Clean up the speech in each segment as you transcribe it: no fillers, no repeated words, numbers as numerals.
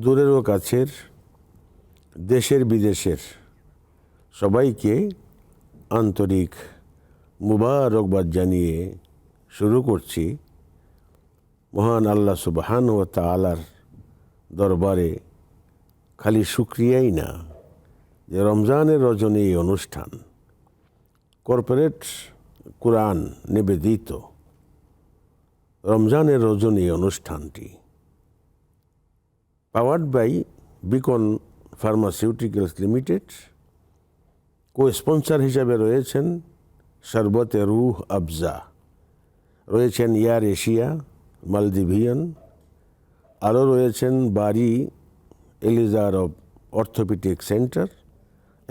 দূরের ও কাছের, দেশের বিদেশের সবাইকে আন্তরিক মুবারকবাদ জানিয়ে শুরু করছি মহান আল্লাহ সুবহানাহু ওয়া তাআলার দরবারে খালি শুকরিয়াই না, যে রমজানের রজনী এই অনুষ্ঠান কর্পোরেট কোরআন নিবেদিত রমজানের রজনী অনুষ্ঠানটি powered by Beacon Pharmaceuticals Limited, co sponsor হিসাবে রয়েছেন শরবতে রুহ আফজা, রয়েছেন এয়ার এশিয়া, মালদিভিয়ান, আরও রয়েছেন বারি এলিজার অফ অর্থোপেডিক সেন্টার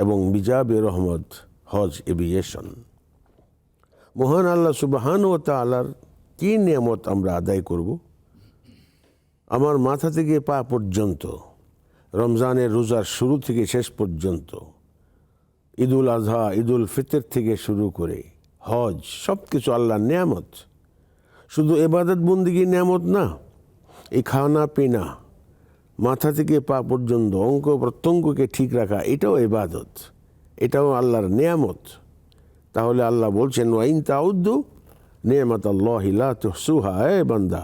এবং মিজাবে রহমত হজ এভিয়েশন। মহান আল্লাহ সুবহানাহু ওয়া তাআলার কি নিয়ামত আমরা আদায় করব? আমার মাথা থেকে পা পর্যন্ত, রমজানের রোজার শুরু থেকে শেষ পর্যন্ত, ঈদুল আজহা, ঈদুল ফিতর থেকে শুরু করে হজ, সব কিছু আল্লাহর নিয়ামত। শুধু ইবাদত বন্দেগী নিয়ামত না, এই খাওয়া পিনা, মাথা থেকে পা পর্যন্ত অঙ্গ প্রত্যঙ্গকে ঠিক রাখা, এটাও ইবাদত, এটাও আল্লাহর নিয়ামত। তাহলে আল্লাহ বলছেন ওয়াইন তাউদ্দু নিয়ামাতাল্লাহি লা তুহসুহা, এ বান্দা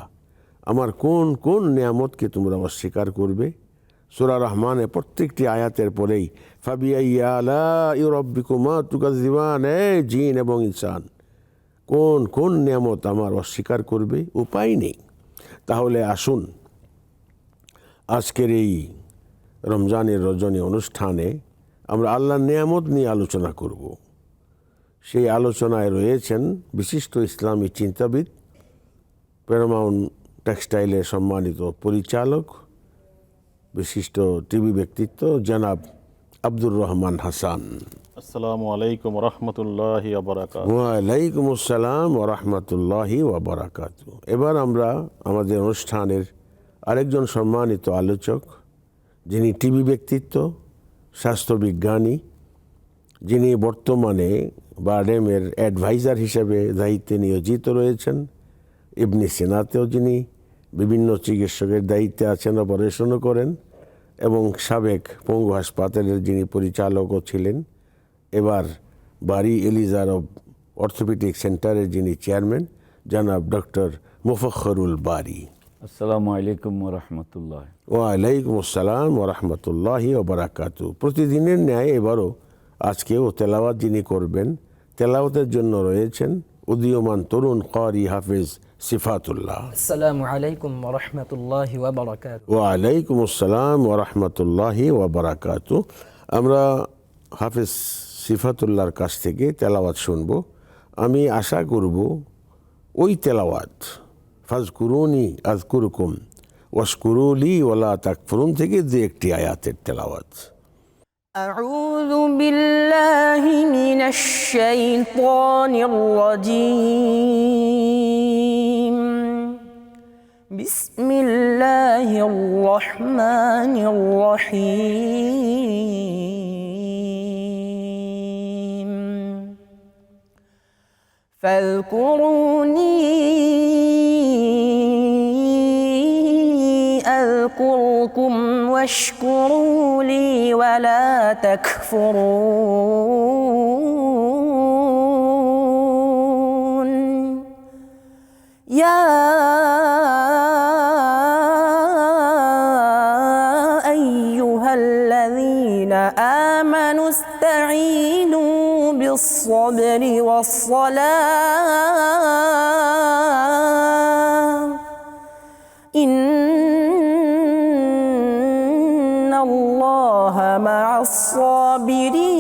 আমার কোন কোন নিয়ামতকে তোমরা অস্বীকার করবে? সূরা রহমানে প্রত্যেকটি আয়াতের পরেই ফাবিআইয়ি আলাই রাব্বিকুমা তুকাজ্জিবান, জিন এবং ইনসান কোন কোন নিয়ামত আমার অস্বীকার করবে? উপায় নেই। তাহলে আসুন আজকের এই রমজানের রজনী অনুষ্ঠানে আমরা আল্লাহর নিয়ামত নিয়ে আলোচনা করব। সেই আলোচনায় রয়েছেন বিশিষ্ট ইসলামী চিন্তাবিদ, প্যারামাউন্ট টেক্সটাইলের সম্মানিত পরিচালক, বিশিষ্ট টিভি ব্যক্তিত্ব জনাব আব্দুর রহমান হাসান। আসসালামু আলাইকুম রহমতুল্লাহি ওয়া বারাকাতুহু। ওয়ালাইকুম আসসালাম ওয়া রাহমাতুল্লাহি ওয়া বারাকাতুহু। এবার আমরা আমাদের অনুষ্ঠানের আরেকজন সম্মানিত আলোচক, যিনি টিভি ব্যক্তিত্ব, স্বাস্থ্যবিজ্ঞানী, যিনি বর্তমানে বারডেমের অ্যাডভাইজার হিসেবে দায়িত্বে নিয়োজিত রয়েছেন, ইবনে সিনাতেও যিনি বিভিন্ন চিকিৎসকের দায়িত্বে আছেন, অপারেশনও করেন, এবং সাবেক পঙ্গু হাসপাতালের যিনি পরিচালকও ছিলেন, এবার বারি এলিজার অফ অর্থোপেডিক সেন্টারের যিনি চেয়ারম্যান, জনাব ডক্টর মুফাখরুল বারি। আসসালামু আলাইকুম ওয়া রাহমাতুল্লাহ। ওয়ালাইকুম আসসালাম ওয়া রাহমাতুল্লাহি ওয়া বারাকাতুহু। প্রতিদিনের ন্যায় এবারও আজকেও তেলাওয়াত যিনি করবেন, তেলাওয়াতের জন্য রয়েছেন উদীয়মান তরুণ ক্বারি হাফেজ সিফাতুল্লাহ। আসসালামু আলাইকুম ওয়া রাহমাতুল্লাহি ওয়া বারাকাতুহু। ওয়ালাইকুম আসসালাম ওয়া রাহমাতুল্লাহি ওয়া বারাকাতুহু। আমরা হাফেজ সিফাতুল্লাহর কাছ থেকে তেলাওয়াত শুনব। আমি আশা করব ওই তেলাওয়াত ফাজকুরুনি আযকুরকুম ওয়াশকুরু লি ওয়ালা তাকফুরুন থেকে দু একটি আয়াতের তেলাওয়াত। أعوذ بالله من الشيطان الرجيم. بسم الله الرحمن الرحيم. فاذكروني أذكركم واشكروا لي ولا تكفرون. يا أيها الذين آمنوا استعينوا بالصبر والصلاة إن الله مع الصابرين.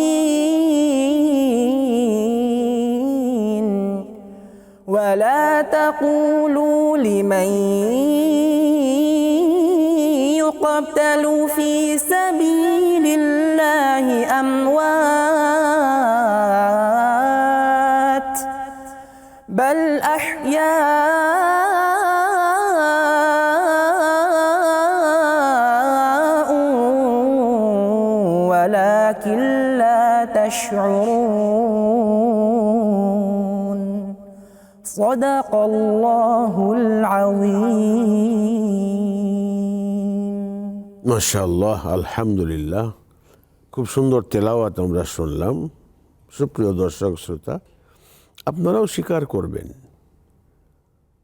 ولا تقولوا لمن يقتل في سبيل الله أموات بل أحياء ولكن لا تشعرون. صدق الله العظيم. মাশাআল্লাহ, আলহামদুলিল্লাহ। খুব সুন্দর তেলাওয়াত আমরা শুনলাম। সুপ্রিয় দর্শক শ্রোতা, আপনারাও স্বীকার করবেন,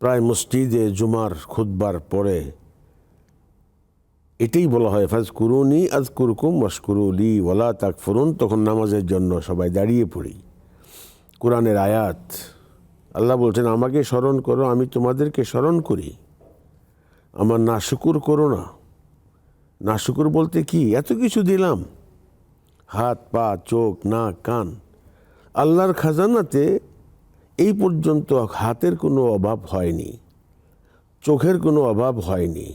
প্রায় মসজিদে জুমার খুতবার পরে এটাই বলা হয়, ফাজকুরুনি আযকুরকুম ওয়াশকুরুলি ওয়ালা তাকফুরুন। তখন নামাজের জন্য সবাই দাঁড়িয়ে পড়ি। কোরআনের আয়াত, আল্লাহ বলছেন, আমাকে স্মরণ করো, আমি তোমাদেরকে স্মরণ করি। আমার নাশুকুর করো না। নাশুকুর বলতে কি? এত কিছু দিলাম, হাত, পা, চোখ, নাক, কান। আল্লাহর খাজানাতে এই পর্যন্ত হাতের কোনো অভাব হয়নি, চোখের কোনো অভাব হয়নি,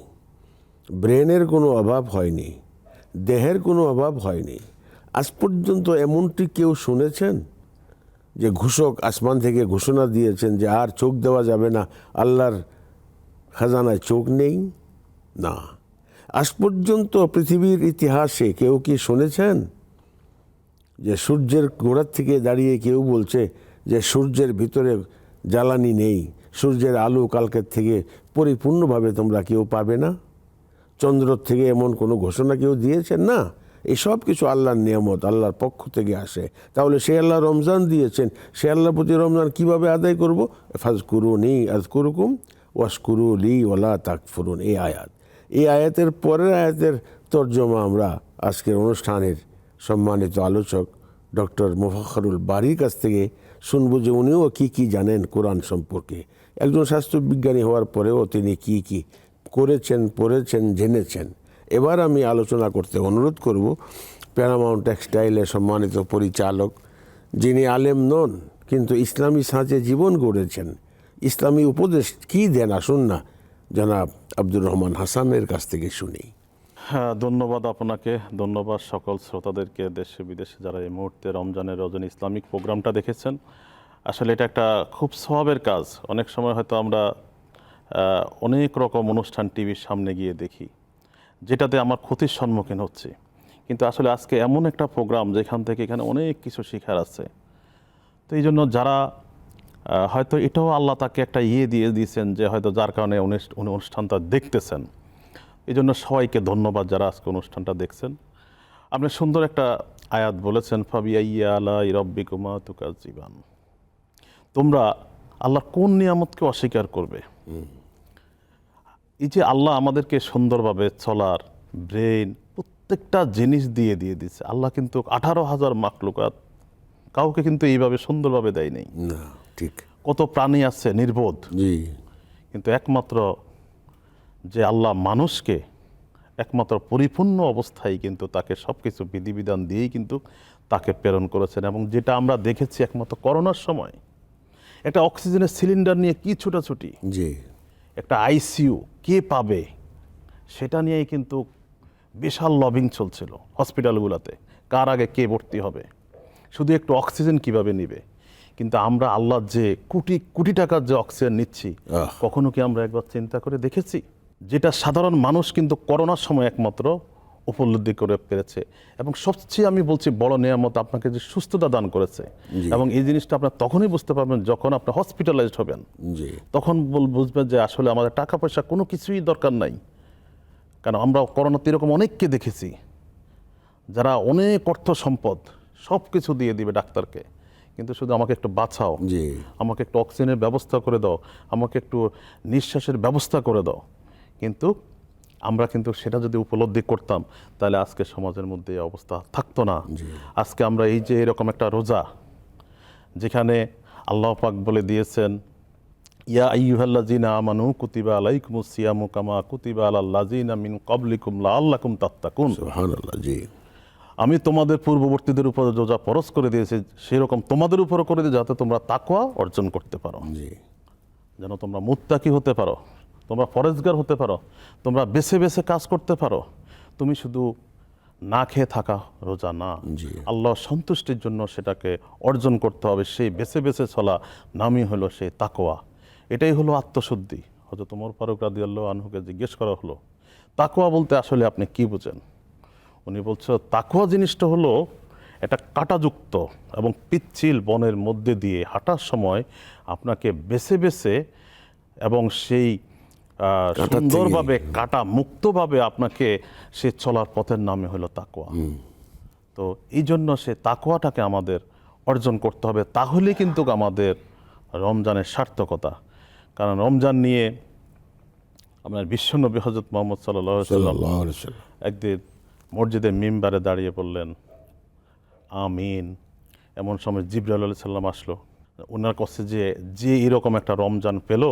ব্রেনের কোনো অভাব হয়নি, দেহের কোনো অভাব হয়নি। আজ পর্যন্ত এমনটি কেউ শুনেছেন যে ঘোষক আসমান থেকে ঘোষণা দিয়েছেন যে আর চোখ দেওয়া যাবে না, আল্লাহর খাজানায় চোখ নেই? না। আজ পর্যন্ত পৃথিবীর ইতিহাসে কেউ কি শুনেছেন যে সূর্যের গোড়ার থেকে দাঁড়িয়ে কেউ বলছে যে সূর্যের ভিতরে জ্বালানি নেই, সূর্যের আলো কালকের থেকে পরিপূর্ণভাবে তোমরা কেউ পাবে না? চন্দ্র থেকে এমন কোনো ঘোষণা কেউ দিয়েছেন? না। এই সব কিছু আল্লাহর নিয়ামত, আল্লাহর পক্ষ থেকে আসে। তাহলে সে আল্লাহ রমজান দিয়েছেন, সে আল্লাহর প্রতি রমজান কিভাবে আদায় করব? ফাজকুরুনি আযকুরকুম ওয়াশকুরুলি ওয়ালা তাকফুরুন। এই আয়াত, এই আয়াতের পরের আয়াতের তর্জমা আমরা আজকের অনুষ্ঠানের সম্মানিত আলোচক ডক্টর মোফাখরুল বারীর কাছ থেকে শুনবো যে উনিও কি জানেন কোরআন সম্পর্কে। একজন স্বাস্থ্যবিজ্ঞানী হওয়ার পরেও তিনি কি করেছেন, পড়েছেন, জেনেছেন। এবার আমি আলোচনা করতে অনুরোধ করব প্যারামাউন্ট টেক্সটাইলের সম্মানিত পরিচালক, যিনি আলেম নন কিন্তু ইসলামী সাঁচে জীবন গড়েছেন। ইসলামী উপদেশ কি দেন, আসুন না জনাব আব্দুর রহমান হাসানের কাছ থেকে শুনি। হ্যাঁ, ধন্যবাদ আপনাকে, ধন্যবাদ সকল শ্রোতাদেরকে, দেশে বিদেশে যারা এই মুহূর্তে রমজানের রজনী ইসলামিক প্রোগ্রামটা দেখেছেন। আসলে এটা একটা খুব সওয়াবের কাজ। অনেক সময় হয়তো আমরা অনেক রকম অনুষ্ঠান টিভির সামনে গিয়ে দেখি, যেটাতে আমার ক্ষতির সম্মুখীন হচ্ছি। কিন্তু আসলে আজকে এমন একটা প্রোগ্রাম যেখান থেকে এখানে অনেক কিছু শেখার আছে। তো এই জন্য যারা হয়তো এটাও আল্লাহ তাকে একটা দিয়ে দিয়েছেন যে হয়তো যার কারণে উনি অনুষ্ঠানটা দেখতেছেন। এই জন্য সবাইকে ধন্যবাদ যারা আজকে অনুষ্ঠানটা দেখছেন। আপনি সুন্দর একটা আয়াত বলেছেন, ফাবিআইয়ি আলাই রাব্বিকুমা তুকাজ্জিবান। তোমরা আল্লাহর কোন নিয়ামতকে অস্বীকার করবে? এই যে আল্লাহ আমাদেরকে সুন্দরভাবে চলার ব্রেন, প্রত্যেকটা জিনিস দিয়ে দিচ্ছে। আল্লাহ কিন্তু 18,000 মাখলুকাত, কাউকে কিন্তু এইভাবে সুন্দরভাবে দেয় নাই। না, ঠিক। কত প্রাণী আছে নির্বোধ, জি, কিন্তু একমাত্র যে আল্লাহ মানুষকে একমাত্র পরিপূর্ণ অবস্থায় কিন্তু তাকে সব কিছু বিধিবিধান দিয়েই কিন্তু তাকে প্রেরণ করেছেন। এবং যেটা আমরা দেখেছি একমাত্র করোনার সময়, একটা অক্সিজেনের সিলিন্ডার নিয়ে কি ছুটাছুটি, জি, একটা আইসিইউ কে পাবে সেটা নিয়েই কিন্তু বিশাল লবিং চলছিল হসপিটালগুলোতে, কার আগে কে ভর্তি হবে, শুধু একটু অক্সিজেন কিভাবে নিবে। কিন্তু আমরা আল্লাহর যে কোটি কোটি টাকার যে অক্সিজেন নিচ্ছি, কখনো কি আমরা একবার চিন্তা করে দেখেছি? যেটা সাধারণ মানুষ কিন্তু করোনার সময় একমাত্র উপলব্ধি করে পেরেছে। এবং সবচেয়ে আমি বলছি বড় নিয়ামত আপনাকে যে সুস্থতা দান করেছে। এবং এই জিনিসটা আপনার তখনই বুঝতে পারবেন যখন আপনি হসপিটালাইজড হবেন। জি, তখন বুঝবেন যে আসলে আমাদের টাকা পয়সা কোনো কিছুই দরকার নাই। কারণ আমরা করোনাতে এরকম অনেককে দেখেছি যারা অনেক অর্থ সম্পদ সব কিছু দিয়ে দিবে ডাক্তারকে, কিন্তু শুধু আমাকে একটু বাঁচাও, জি, আমাকে একটু অক্সিজেনের ব্যবস্থা করে দাও, আমাকে একটু নিঃশ্বাসের ব্যবস্থা করে দাও। কিন্তু আমরা কিন্তু সেটা যদি উপলব্ধি করতাম তাহলে আজকে সমাজের মধ্যে এই অবস্থা থাকতো না। আজকে আমরা এই যে এরকম একটা রোজা, যেখানে আল্লাহ পাক বলে দিয়েছেন, ইয়া আইয়ুহাল্লাযীনা আমানু কুতিবা আলাইকুমুস সিয়ামু কামা কুতিবা আলাল্লাযীনা মিন ক্বাবলিকুম লাআল্লাকুম তাত্তাকুন। সুবহানাল্লাহ। জি, আমি তোমাদের পূর্ববর্তীদের উপর রোজা ফরজ করে দিয়েছি, সেরকম তোমাদের উপরও করে দিই, যাতে তোমরা তাকওয়া অর্জন করতে পারো, জি, যেন তোমরা মুত্তাকি হতে পারো, তোমরা পরেজগার হতে পারো, তোমরা বেছে বেছে কাজ করতে পারো। তুমি শুধু না খেয়ে থাকা রোজা না, আল্লাহ সন্তুষ্টির জন্য সেটাকে অর্জন করতে হবে। সেই বেছে বেছে চলা নামই হলো সেই তাকওয়া। এটাই হলো আত্মশুদ্ধি। হযরত ওমর ফারুক রাদিয়াল্লাহু আনহুকে জিজ্ঞেস করা হলো, তাকওয়া বলতে আসলে আপনি কি বুঝেন? উনি বলছে, তাকওয়া জিনিসটা হলো এটা কাঁটাযুক্ত এবং পিচ্ছিল বনের মধ্যে দিয়ে হাঁটার সময় আপনাকে বেছে বেছে এবং সেই সুন্দরভাবে কাটা মুক্তভাবে আপনাকে সে চলার পথের নামে হলো তাকওয়া। তো এই জন্য সে তাকওয়াটাকে আমাদের অর্জন করতে হবে, তাহলে কিন্তু আমাদের রমজানের সার্থকতা। কারণ রমজান নিয়ে আপনার বিশ্বনবী হযরত মুহাম্মদ সাল্লাল্লাহু আলাইহি ওয়াসাল্লাম সাল্লাল্লাহু আলাইহি ওয়াসাল্লাম একদিন মসজিদের মিম্বারে দাঁড়িয়ে বললেন আমিন। এমন সময় জিবরাইল আলাইহিস সালাম আসলো, ওনার কাছে যে এরকম একটা রমজান পেল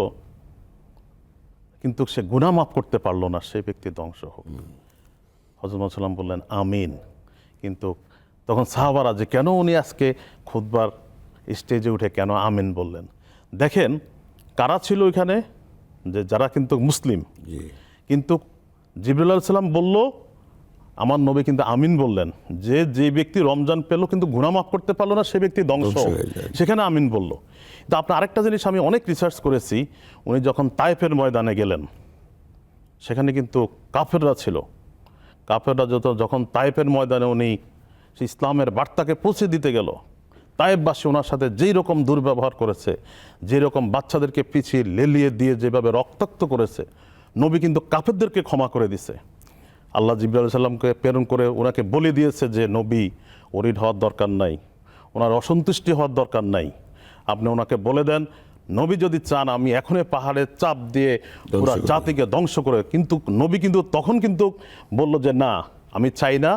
কিন্তু সে গুনাহ মাফ করতে পারলো না, সেই ব্যক্তি ধ্বংস হোক। হযরত মুহাম্মদ সাল্লাম বললেন আমিন। কিন্তু তখন সাহাবারা যে কেন উনি আজকে খুতবার স্টেজে উঠে কেন আমিন বললেন, দেখেন কারা ছিল ওইখানে, যে যারা কিন্তু মুসলিম। কিন্তু জিবরাইল আলাইহিস সালাম বলল, আমার নবী কিন্তু আমিন বললেন, যে ব্যক্তি রমজান পেল কিন্তু গুনাহ মাফ করতে পারলো না, সে ব্যক্তি ধ্বংস হোক। সেখানে আমিন বলল। তো আপনার আরেকটা জিনিস আমি অনেক রিসার্চ করেছি, উনি যখন তায়েফের ময়দানে গেলেন সেখানে কিন্তু কাফেররা ছিল। কাফেররা যখন তায়েফের ময়দানে উনি ইসলামের বার্তাকে পৌঁছে দিতে গেল, তায়েফবাসী ওনার সাথে যেই রকম দুর্ব্যবহার করেছে, যেই রকম বাচ্চাদেরকে পিছিয়ে লেলিয়ে দিয়ে যেভাবে রক্তাক্ত করেছে, নবী কিন্তু কাফেরদেরকে ক্ষমা করে দিছে। আল্লাহ জিবরাইল আলাইহিস সালামকে প্রেরণ করে ওনাকে বলে দিয়েছে যে নবী ওরিড হওয়ার দরকার নাই, ওনার অসন্তুষ্টি হওয়ার দরকার নাই। আপনি ওনাকে বলে দেন নবী যদি চান আমি এখনই পাহাড়ে চাপ দিয়ে পুরো জাতিকে ধ্বংস করে। কিন্তু নবী কিন্তু তখন কিন্তু বলল যে না, আমি চাই না,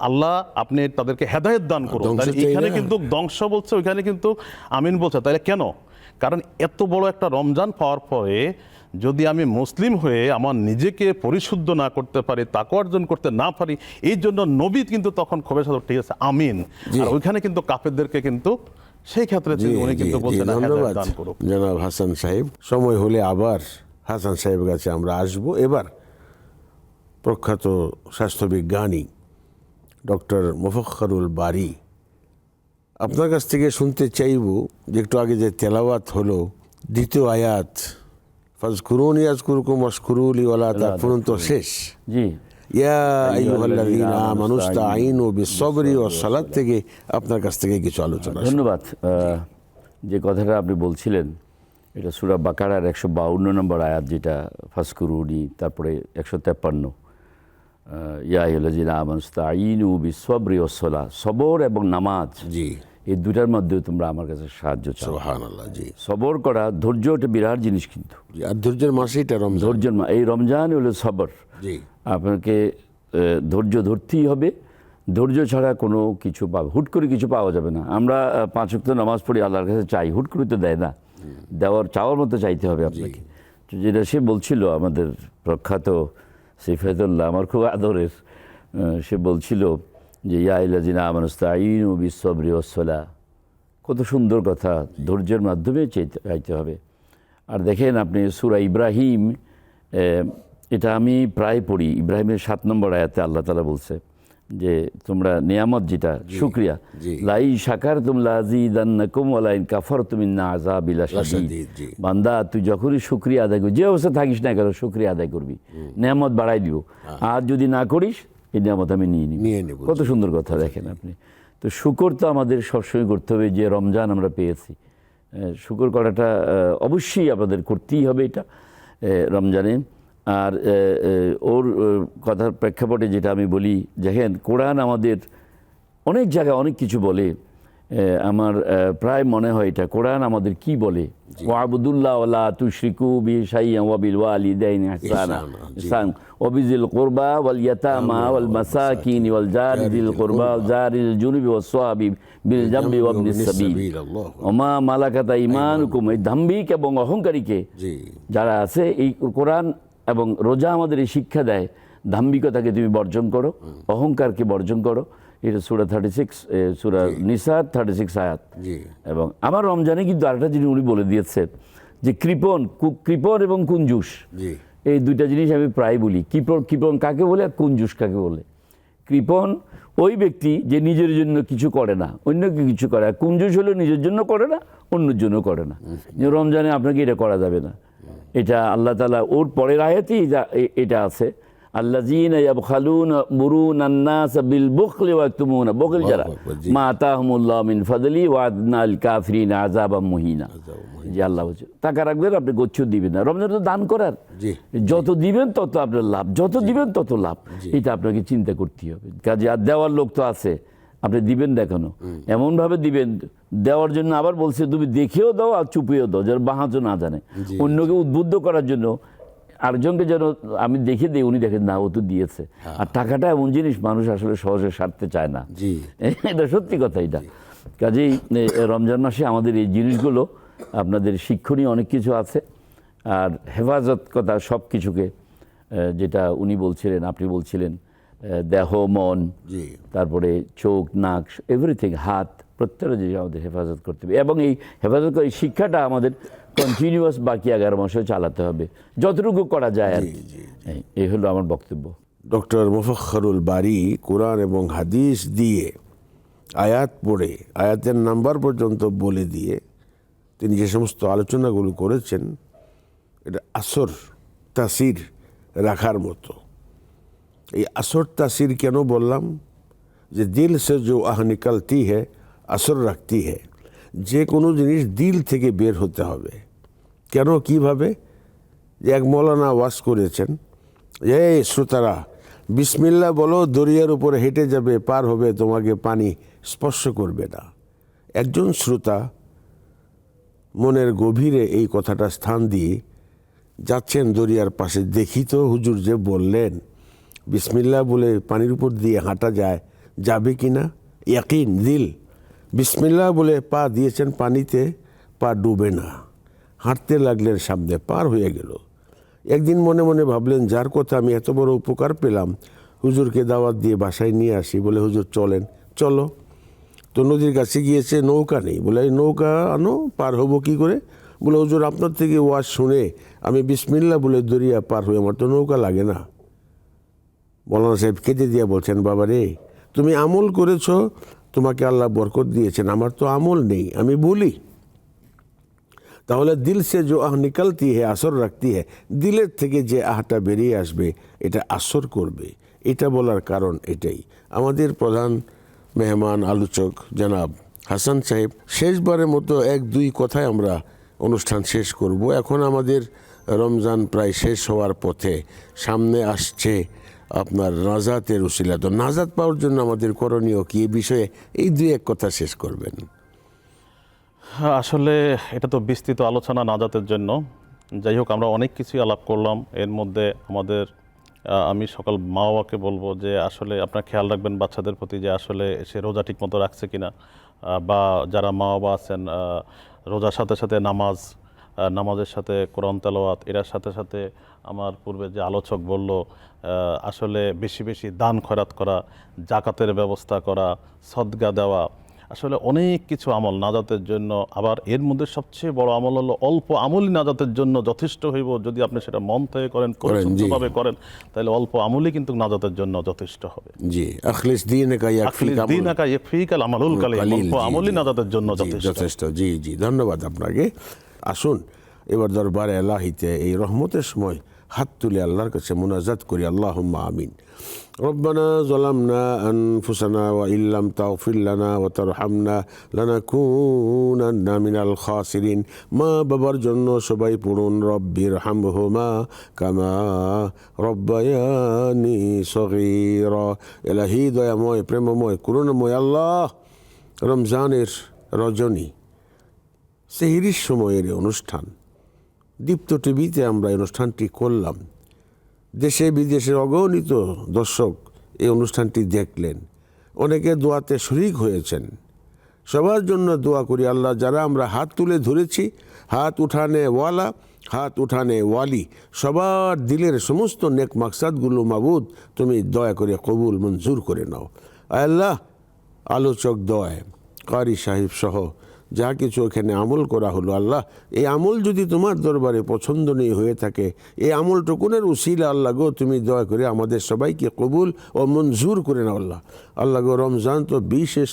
আল্লাহ আপনি তাদেরকে হেদায়েত দান করুন। তাহলে এখানে কিন্তু ধ্বংস বলছে, ওইখানে কিন্তু আমিন বলছে। তাহলে কেন? কারণ এত বড় একটা রমজান পাওয়ার পরে যদি আমি মুসলিম হয়ে আমার নিজেকে পরিশুদ্ধ না করতে পারি, তাকওয়া অর্জন করতে না পারি, এই জন্য নবী কিন্তু তখন খুবই সাথে ঠিক আছে আমিন। আর ওইখানে কিন্তু কাফেরদেরকে কিন্তু সেই ক্ষেত্রে উনি কিন্তু বলছেন হেদায়েত দান করুন। জনাব হাসান সাহেব, সময় হলে আবার হাসান সাহেবের কাছে আমরা আসব। এবার প্রখ্যাত স্বাস্থ্যবিজ্ঞানী ডক্টর মুফাক্খরুল বারী, আপনার কাছ থেকে শুনতে চাইব যে একটু আগে যে তেলাওয়াত হলো দ্বিতীয় আয়াত, ফাজকুরুনি আযকুরকুম ওয়াশকুরুলি ওয়ালা তাকফুরুন, তো শেষ জি, ইয়া আইয়ুহাল্লাযীনা আমানু ইসতাঈনু বিস-সাবরি ওয়াস-সালাত থেকে আপনার কাছ থেকে কিছু আলোচনা। ধন্যবাদ। যে কথাটা আপনি বলছিলেন এটা সূরা বাকারার 152 নম্বর আয়াত, যেটা ফাজকুরুনি, তারপরে 153 ইয়া আইয়ুহাল্লাযীনা আমানু ইসতাঈনু বিস-সাবরি ওয়াস-সালাত, সবর এবং নামাজ, জি, এই দুটার মধ্যে তোমরা আমার কাছে সাহায্য চাও। সুবহানাল্লাহ। জি, সবর করা, ধৈর্য, একটা বিরাট জিনিস কিন্তু। জি, আর ধৈর্যের মাসে এটা রমজান। ধৈর্যের এই রমজান হলো সবর। জি, আপনাকে ধৈর্য ধরতেই হবে। ধৈর্য ছাড়া কোনো কিছু হুট করে কিছু পাওয়া যাবে না। আমরা 5 ওয়াক্ত নামাজ পড়ি, আল্লাহর কাছে চাই, হুট করে তো দেয় না, চাওয়ার মতো চাইতে হবে আপনাকে। যেটা সে বলছিল আমাদের প্রখ্যাত সিফাতুল্লাহ, আমার খুব আদরের, সে বলছিল যে ইয়া আইয়ুহাল্লাযীনা আমানু ইসতাঈনু বিস-সাবরি ওয়াস-সালাত, কত সুন্দর কথা, ধৈর্যের মাধ্যমে চাইতে হবে। আর দেখেন আপনি সূরা ইব্রাহিম, এটা আমি প্রায় পড়ি, ইব্রাহিমের 7 নম্বর আয়াতে আল্লাহ তাআলা বলছে যে তোমরা নিয়ামত যেটা শুকরিয়া, লাই শাকারতুম লাযীদান্নাকুম ওয়া লাইন কাফারতুম ইন্না আযাবি লাশাদীদ। বান্দা তুই যখনই শুকরিয়া আদায় করবি, যে অবস্থা থাকিস না কেন, শুকরিয়া আদায় করবি, নিয়ামত বাড়াই দিব। আর যদি না করিস, এই নিয়ামত আমি নিয়ে নিব। কত সুন্দর কথা দেখেন আপনি। তো শুকর তো আমাদের সবসময় করতে হবে, যে রমজান আমরা পেয়েছি, শুকর করাটা অবশ্যই আমাদের করতেই হবে এটা রমজানে। আর ওর কথার প্রেক্ষাপটে যেটা আমি বলি, দেখেন কোরআন আমাদের অনেক জায়গায় অনেক কিছু বলে। আমার প্রায় মনে হয় এটা কোরআন আমাদের কি বলে, ওয়াবুদুল্লাহ ওয়ালা তুশরিকু বিহি শাইআন ওয়া বিল ওয়ালিদাইনি ইহসানা ওয়া বিযিল কুরবা ওয়াল ইয়াতামা ওয়াল মাসাকিন ওয়াল জারি যিল কুরবা ওয়াল জারিল জুনুবি ওয়াস সাহাবি বিল জামবি ওয়া ইবনিস সাবিল ওয়া মা মালাকাত ঈমানুকুম। এই দাম্ভিক এবং অহংকারীকে যারা আছে, এই কোরআন এবং রোজা আমাদের এই শিক্ষা দেয়, দাম্ভিকতাকে তুমি বর্জন করো, অহংকারকে বর্জন করো। এটা সূরা 36, সূরা নিসা 36 আয়াত। এবং আমার রমজানে কিন্তু আরেকটা জিনিস উনি বলে দিয়েছে যে কৃপণ এবং কুঞ্জুস, এই দুইটা জিনিস আমি প্রায় বলি। কৃপণ কাকে বলে আর কুঞ্জুস কাকে বলে? কৃপণ ওই ব্যক্তি যে নিজের জন্য কিছু করে না, অন্যকে কিছু করে। আর কুঞ্জুস হলো নিজের জন্য করে না, অন্যের জন্য করে না। যে রমজানে আপনাকে এটা করা যাবে না, এটা আল্লাহ তাআলা ওর পরের আয়াতেই এটা আছে। আল্লাযীনা ইয়াবখালুনা মুরুনান নাস বিল বুখলি ওয়া ইয়াকতুমুনা, বখিল যারা, আল্লাহু আকবার, জি। মা আতাহুমুল্লাহু মিন ফাদলি ওয়া আদনা আল কাফিরিনা আযাবাম মুহিনা। যে আল্লাহ বলছে টাকা রাখবেন, আপনি গচ্ছ দিবেন না। রমজান তো দান করার, জি। যত দিবেন তত আপনার লাভ, যত দিবেন তত লাভ, এটা আপনাকে চিন্তা করতে হবে। কাজে আর দেওয়ার লোক তো আছে, আপনি দিবেন দেখানো, এমনভাবে দিবেন দেওয়ার জন্য। আবার বলছে তুমি দেখেও দাও আর চুপিয়েও দাও, যেন বাহাজও না জানে। অন্যকে উদ্বুদ্ধ করার জন্য আরেকজনকে যেন আমি দেখে দিই, উনি দেখেন না ও তো দিয়েছে। আর টাকাটা এমন জিনিস মানুষ আসলে সহজে সারতে চায় না, জি। এটা সত্যি কথা। এটা কাজেই রমজান মাসে আমাদের এই জিনিসগুলো আপনাদের শিক্ষণীয় অনেক কিছু আছে। আর হেফাজত কথা সব কিছুকে, যেটা উনি বলছিলেন, আপনি বলছিলেন, দেহ মন, জি। তারপরে চোখ নাক এভরিথিং, হাত, প্রত্যেকটা জিনিস আমাদের হেফাজত করতে হবে। এবং এই হেফাজত করে এই শিক্ষাটা আমাদের কন্টিনিউয়াস বাকি 11 মাসেও চালাতে হবে, যতটুকু করা যায় আর কি। এই হলো আমার বক্তব্য। ডক্টর মুফাখরুল বারী কোরআন এবং হাদিস দিয়ে আয়াত পড়ে আয়াতের নাম্বার পর্যন্ত বলে দিয়ে তিনি যে সমস্ত আলোচনাগুলো করেছেন, এটা আসর তাসির রাখার মতো। এই আসর তাসির কেন বললাম? যে দিল সে जो আহ নিকলতি है আসর রাখতি है। যে কোনো জিনিস দিল থেকে বের হতে হবে। কেন, কিভাবে? যে এক মৌলানা ওয়াজ করেছেন, এই শ্রোতারা বিসমিল্লাহ বলো, দরিয়ার উপরে হেঁটে যাবে, পার হবে, তোমাকে পানি স্পর্শ করবে না। একজন শ্রোতা মনের গভীরে এই কথাটা স্থান দিয়ে যাচ্ছেন দরিয়ার পাশে, দেখি তো হুজুর যে বললেন বিসমিল্লাহ বলে পানির উপর দিয়ে হাঁটা যায়, যাবে কি না? ইয়াকিন দিল, বিসমিল্লাহ বলে পা দিয়েছেন পানিতে, পা ডুবে না, হাঁটতে লাগলেন, সামনে পার হয়ে গেল। একদিন মনে মনে ভাবলেন, যার কথা আমি এত বড় উপকার পেলাম, হুজুরকে দাওয়াত দিয়ে বাসায় নিয়ে আসি। বলে হুজুর চলেন, চলো। তো নদীর কাছে গিয়েছে, নৌকা নেই। বলে এই নৌকা আনো, পার হবো কী করে? বলে হুজুর আপনার থেকে ওয়াজ শুনে আমি বিসমিল্লাহ বলে দরিয়া পার হয়ে, আমার তো নৌকা লাগে না। মৌলানা সাহেব কেঁদে দিয়ে বলছেন, বাবা রে, তুমি আমল করেছ, তোমাকে আল্লাহ বরকত দিয়েছেন, আমার তো আমল নেই, আমি বলি। তাহলে দিল সে जो আহ নিকলতি है আসর রাখতি है, দিলের থেকে যে আহটা বেরিয়ে আসবে এটা আসর করবে। এটা বলার কারণ এটাই। আমাদের প্রধান মেহমান আলোচক জনাব হাসান সাহেব শেষবারের মতো 1-2 কথায় আমরা অনুষ্ঠান শেষ করব। এখন আমাদের রমজান প্রায় শেষ হওয়ার পথে, সামনে আসছে আপনার নাজাতের উসিলা। তো নাজাত পাওয়ার জন্য আমাদের করণীয় কি, এই বিষয়ে এই 2-1 কথা শেষ করবেন। আসলে এটা তো বিস্তৃত আলোচনা নাজাতের জন্য। যাই হোক, আমরা অনেক কিছুই আলাপ করলাম। এর মধ্যে আমাদের আমি সকল মা বাবাকে বলবো যে আসলে আপনারা খেয়াল রাখবেন বাচ্চাদের প্রতি, যে আসলে সে রোজা ঠিক মতো রাখছে কিনা, বা যারা মা বাবা আছেন রোজার সাথে সাথে নামাজের সাথে কোরআন তেলাওয়াত, এর সাথে সাথে আমার পূর্বে যে আলোচক বলল আসলে বেশি বেশি দান খয়রাত করা, জাকাতের ব্যবস্থা করা, সদকা দেওয়া, আসলে অনেক কিছু আমল নাজাতের জন্য। আবার এর মধ্যে সবচেয়ে বড় আমল হলো অল্প আমলই নাজাতের জন্য যথেষ্ট হইব। যদি আপনি সেটা মন থেকে করেন, পরিশুদ্ধভাবে করেন, তাহলে অল্প আমলই কিন্তু নাজাতের জন্য যথেষ্ট হবে। জি, আখলিস দীনকা ইয়াকফিকাল আমালুল কালিল, অল্প আমলই নাজাতের জন্য যথেষ্ট। জি জি, ধন্যবাদ আপনাকে। আসুন এবার দরবারে আল্লাহিতে এই রহমতের সময় হাত তুলে আল্লাহর কাছে মুনাজাত করি। আল্লাহুম্মা আমিন। রব্বানা যালামনা আনফুসানা ওয়া ইল্লাম তাগফির লানা ওয়া তারহামনা লানাকুনান্না মিনাল খাসিরিন। মা বাবার জন্য সবাই পড়ুন, রব্বির হামহুমা কামা রব্বায়ানি সগীরা। ইলাহি দয়াময়, প্রেমময়, করুণাময় আল্লাহ, রমজানের রজনী, সেহরির সময়ের অনুষ্ঠান, দীপ্ত টিভিতে আমরা এই অনুষ্ঠানটি করলাম। দেশে বিদেশের অগণিত দর্শক এই অনুষ্ঠানটি দেখলেন, অনেকে দোয়াতে শরীক হয়েছেন। সবার জন্য দোয়া করি আল্লাহ, যারা আমরা হাত তুলে ধরেছি, হাত উঠানে ওয়ালা, হাত উঠানে ওয়ালি, সবার দিলের সমস্ত নেক মাকসাদগুলো মাবুদ তুমি দয়া করে কবুল মঞ্জুর করে নাও। আল্লাহ, আলোচক দয়, কারি সাহেব সহ যা কিছু এখানে আমল করা হলো আল্লাহ, এই আমল যদি তোমার দরবারে পছন্দনীয় হয়ে থাকে, এই আমলটুকুনের উসিলা আল্লাহ গো তুমি দয়া করে আমাদের সবাইকে কবুল ও মঞ্জুর করে নাও আল্লাহ। আল্লাহ গো, রমজান তো বিশেষ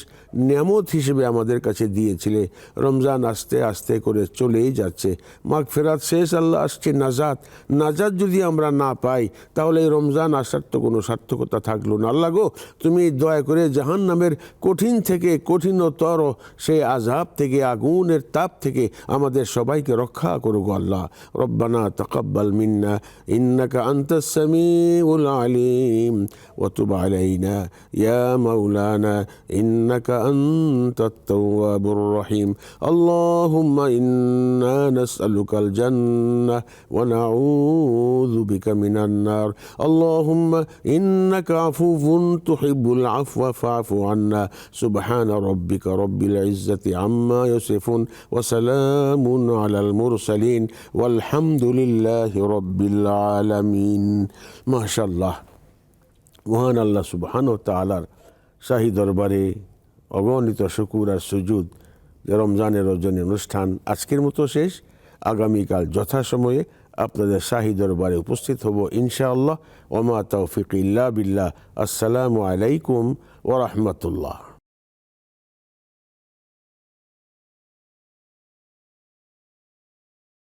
নিয়ামত হিসেবে আমাদের কাছে দিয়েছিলে। রমজান আস্তে আস্তে করে চলেই যাচ্ছে, মাগফিরাত শেষ আল্লাহ, আসছে নাজাত। নাজাত যদি আমরা না পাই তাহলে এই রমজান আসার তো কোনো সার্থকতা থাকলো না। আল্লাহ গো, তুমি দয়া করে জাহান্নামের কঠিন থেকে কঠিনতর সেই আযাব থেকে, আগুনের তাপ থেকে আমাদের সবাইকে রক্ষা করো গো আল্লাহ। রব্বানা তাকাব্বাল মিন্না ইন্নাকা আনতাস সামিউল আলিম ওয়া তুব আলাইনা ইয়া মাওলানা ইন্নাকা আনতাত তাওয়াবুর রহিম। আল্লাহুম্মা ইন্না নাসআলুকাল জান্নাহ ওয়া নাউযু বিকা মিনান নার। আল্লাহুম্মা ইন্নাকা আফুউন তুহিব্বুল আফওয়া ফাআফু আন্না। সুবহানা রাব্বিকা রাব্বিল ইজ্জাতি আম্মা ইয়াসিফুন ওয়া সালামুন আলাল মুরসালিন ওয়ালহামদুলিল্লাহি রাব্বিল আলামিন। মাশাআল্লাহ, মহান আল্লাহ সুবহানাহু ওয়া তাআলার শাহী দরবারে অগণিত শুকুর আর সুজুদ যে রমজানের রজনী অনুষ্ঠান আজকের মতো শেষ। আগামীকাল যথাসময়ে আপনাদের শাহী দরবারে উপস্থিত হব ইনশাআল্লাহ। ওয়া মা তাওফিক ইল্লা বিল্লাহ। আসসালামু আলাইকুম ওয়া রাহমাতুল্লাহ।